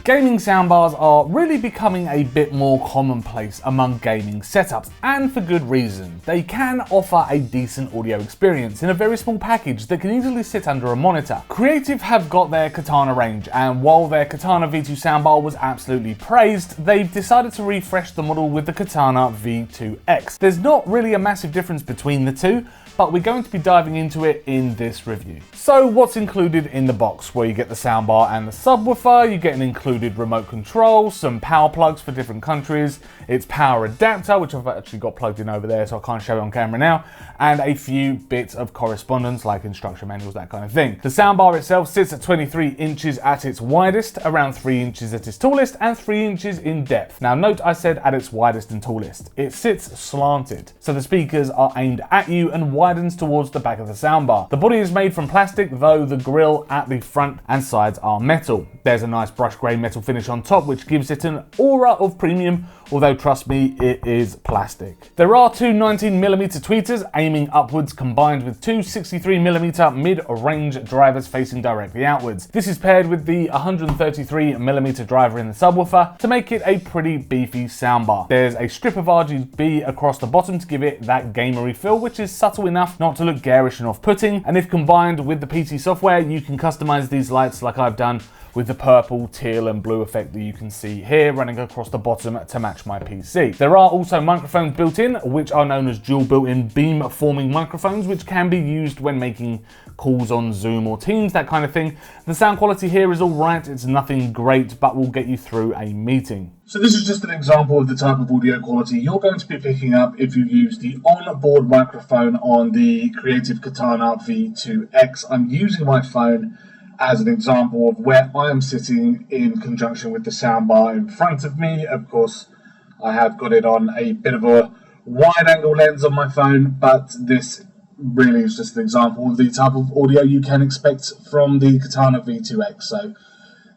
Gaming soundbars are really becoming a bit more commonplace among gaming setups, and for good reason. They can offer a decent audio experience in a very small package that can easily sit under a monitor. Creative have got their Katana range, and while their Katana V2 soundbar was absolutely praised, they've decided to refresh the model with the Katana V2X. There's not really a massive difference between the two, but we're going to be diving into it in this review. So what's included in the box? Well, you get the soundbar and the subwoofer, you get an included remote control, some power plugs for different countries, its power adapter, which I've actually got plugged in over there so I can't show it on camera now, and a few bits of correspondence like instruction manuals, that kind of thing. The soundbar itself sits at 23 inches at its widest, around 3 inches at its tallest, and 3 inches in depth. Now note I said at its widest and tallest. It sits slanted, so the speakers are aimed at you and widens towards the back of the soundbar. The body is made from plastic, though the grille at the front and sides are metal. There's a nice brush grey metal finish on top which gives it an aura of premium, although trust me, it is plastic. There are two 19mm tweeters aiming upwards combined with two 63mm mid-range drivers facing directly outwards. This is paired with the 133mm driver in the subwoofer to make it a pretty beefy soundbar. There's a strip of RGB across the bottom to give it that gamery feel, which is subtle enough not to look garish and off-putting, and if combined with the PT software, you can customize these lights like I've done with the purple, teal and blue effect that you can see here running across the bottom to match my PC. There are also microphones built in, which are known as dual built-in beam forming microphones, which can be used when making calls on Zoom or Teams, that kind of thing. The sound quality here is all right, it's nothing great, but will get you through a meeting. So this is just an example of the type of audio quality you're going to be picking up if you use the on-board microphone on the Creative Katana V2X. I'm using my phone as an example of where I am sitting in conjunction with the soundbar in front of me. Of course, I have got it on a bit of a wide angle lens on my phone, but this really is just an example of the type of audio you can expect from the Katana V2X. So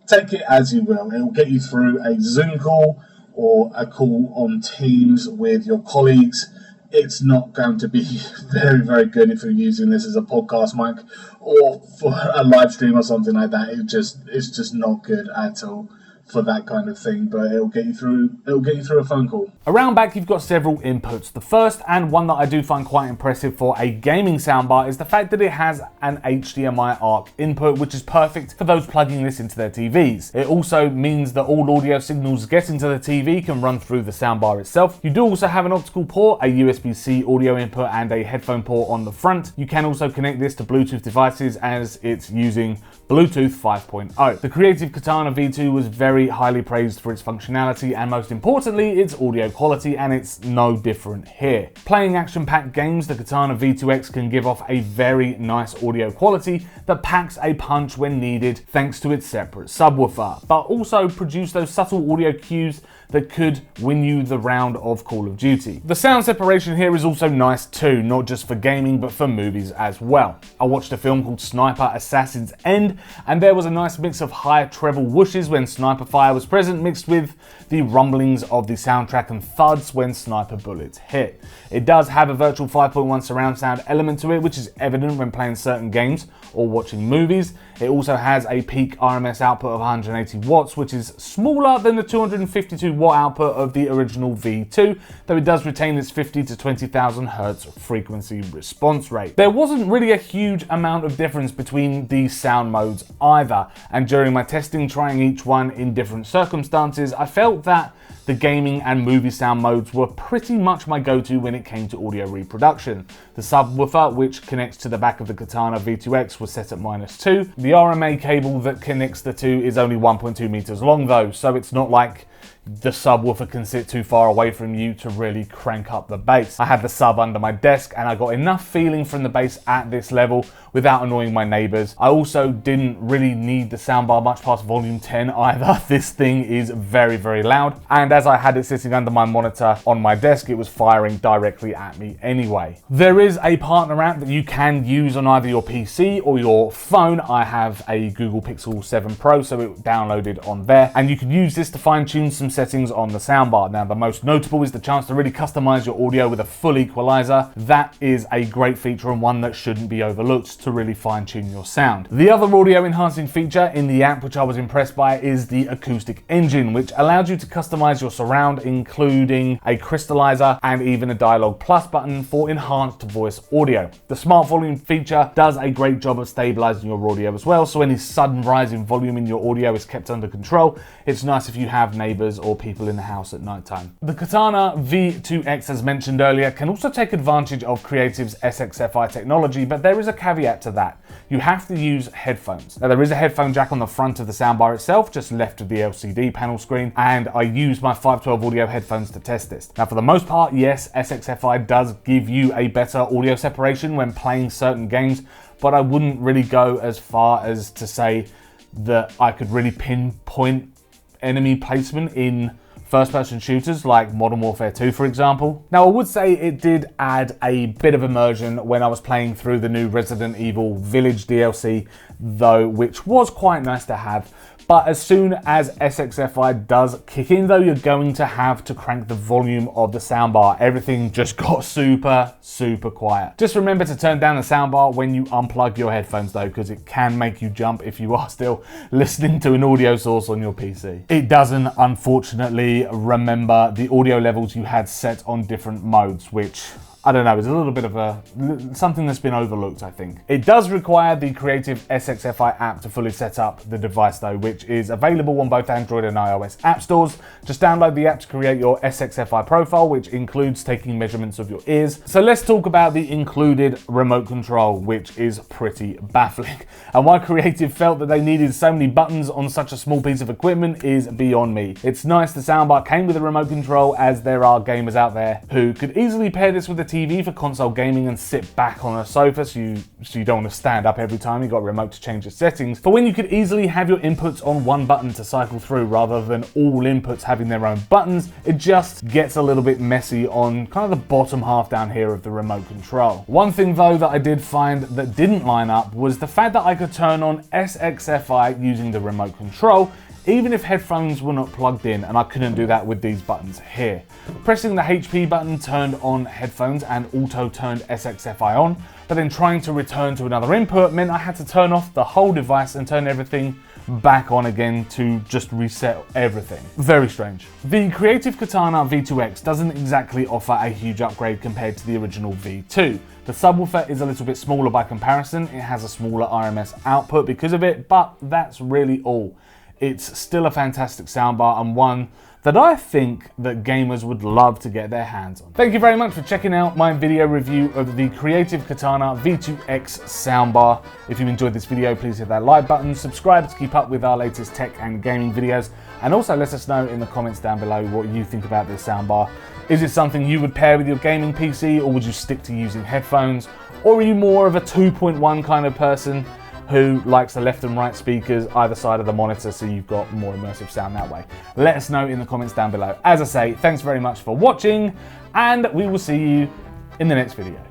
take it as you will. It will get you through a Zoom call or a call on Teams with your colleagues. It's not going to be very, very good if you're using this as a podcast mic or for a live stream or something like that. It's just not good at all for that kind of thing, but it'll get you through a phone call. Around back you've got several inputs. The first, and one that I do find quite impressive for a gaming soundbar, is the fact that it has an HDMI ARC input, which is perfect for those plugging this into their TVs. It also means that all audio signals getting to the TV can run through the soundbar itself. You do also have an optical port, a USB-C audio input and a headphone port on the front. You can also connect this to Bluetooth devices as it's using Bluetooth 5.0. The Creative Katana V2 was very highly praised for its functionality and most importantly its audio quality, and it's no different here. Playing action-packed games, the Katana V2X can give off a very nice audio quality that packs a punch when needed thanks to its separate subwoofer, but also produce those subtle audio cues that could win you the round of Call of Duty. The sound separation here is also nice too, not just for gaming but for movies as well. I watched a film called Sniper Assassin's End, and there was a nice mix of high treble whooshes when sniper fire was present, mixed with the rumblings of the soundtrack and thuds when sniper bullets hit. It does have a virtual 5.1 surround sound element to it, which is evident when playing certain games or watching movies. It also has a peak RMS output of 180 watts, which is smaller than the 252 watt output of the original V2, though it does retain its 50 to 20,000 hertz frequency response rate. There wasn't really a huge amount of difference between these sound modes either, and during my testing trying each one in different circumstances, I felt that the gaming and movie sound modes were pretty much my go-to when it came to audio reproduction. The subwoofer, which connects to the back of the Katana V2X, was set at -2. The RMA cable that connects the two is only 1.2 meters long though, so it's not like the subwoofer can sit too far away from you to really crank up the bass. I had the sub under my desk and I got enough feeling from the bass at this level without annoying my neighbors. I also didn't really need the soundbar much past volume 10 either. This thing is very, very loud, and as I had it sitting under my monitor on my desk, it was firing directly at me anyway. There is a partner app that you can use on either your PC or your phone. I have a Google Pixel 7 Pro, so it downloaded on there, and you can use this to fine-tune some settings on the soundbar. Now, the most notable is the chance to really customize your audio with a full equalizer. That is a great feature and one that shouldn't be overlooked to really fine-tune your sound. The other audio enhancing feature in the app, which I was impressed by, is the acoustic engine, which allows you to customize your surround, including a crystallizer and even a dialogue plus button for enhanced voice audio. The smart volume feature does a great job of stabilizing your audio as well, so any sudden rise in volume in your audio is kept under control. It's nice if you have neighbors or people in the house at nighttime. The Katana V2X, as mentioned earlier, can also take advantage of Creative's SXFI technology, but there is a caveat to that. You have to use headphones. Now, there is a headphone jack on the front of the soundbar itself, just left of the LCD panel screen, and I used my 512 audio headphones to test this. Now, for the most part, yes, SXFI does give you a better audio separation when playing certain games, but I wouldn't really go as far as to say that I could really pinpoint enemy placement in first-person shooters like Modern Warfare 2, for example. Now, I would say it did add a bit of immersion when I was playing through the new Resident Evil Village DLC, though, which was quite nice to have. But as soon as SXFI does kick in, though, you're going to have to crank the volume of the soundbar. Everything just got super, super quiet. Just remember to turn down the soundbar when you unplug your headphones, though, because it can make you jump if you are still listening to an audio source on your PC. It doesn't, unfortunately, remember the audio levels you had set on different modes, which, I don't know, it's a little bit of something that's been overlooked, I think. It does require the Creative SXFI app to fully set up the device, though, which is available on both Android and iOS app stores. Just download the app to create your SXFI profile, which includes taking measurements of your ears. So let's talk about the included remote control, which is pretty baffling. And why Creative felt that they needed so many buttons on such a small piece of equipment is beyond me. It's nice the soundbar came with a remote control, as there are gamers out there who could easily pair this with a TV for console gaming and sit back on a sofa, so you don't want to stand up every time. You've got a remote to change the settings. But when you could easily have your inputs on one button to cycle through rather than all inputs having their own buttons, it just gets a little bit messy on kind of the bottom half down here of the remote control. One thing though that I did find that didn't line up was the fact that I could turn on SXFI using the remote control even if headphones were not plugged in, and I couldn't do that with these buttons here. Pressing the HP button turned on headphones and auto turned SXFI on, but then trying to return to another input meant I had to turn off the whole device and turn everything back on again to just reset everything. Very strange. The Creative Katana V2X doesn't exactly offer a huge upgrade compared to the original V2. The subwoofer is a little bit smaller by comparison. It has a smaller RMS output because of it, but that's really all. It's still a fantastic soundbar and one that I think that gamers would love to get their hands on. Thank you very much for checking out my video review of the Creative Katana V2X soundbar. If you enjoyed this video, please hit that like button, subscribe to keep up with our latest tech and gaming videos, and also let us know in the comments down below what you think about this soundbar. Is it something you would pair with your gaming PC, or would you stick to using headphones? Or are you more of a 2.1 kind of person who likes the left and right speakers either side of the monitor so you've got more immersive sound that way? Let us know in the comments down below. As I say, thanks very much for watching, and we will see you in the next video.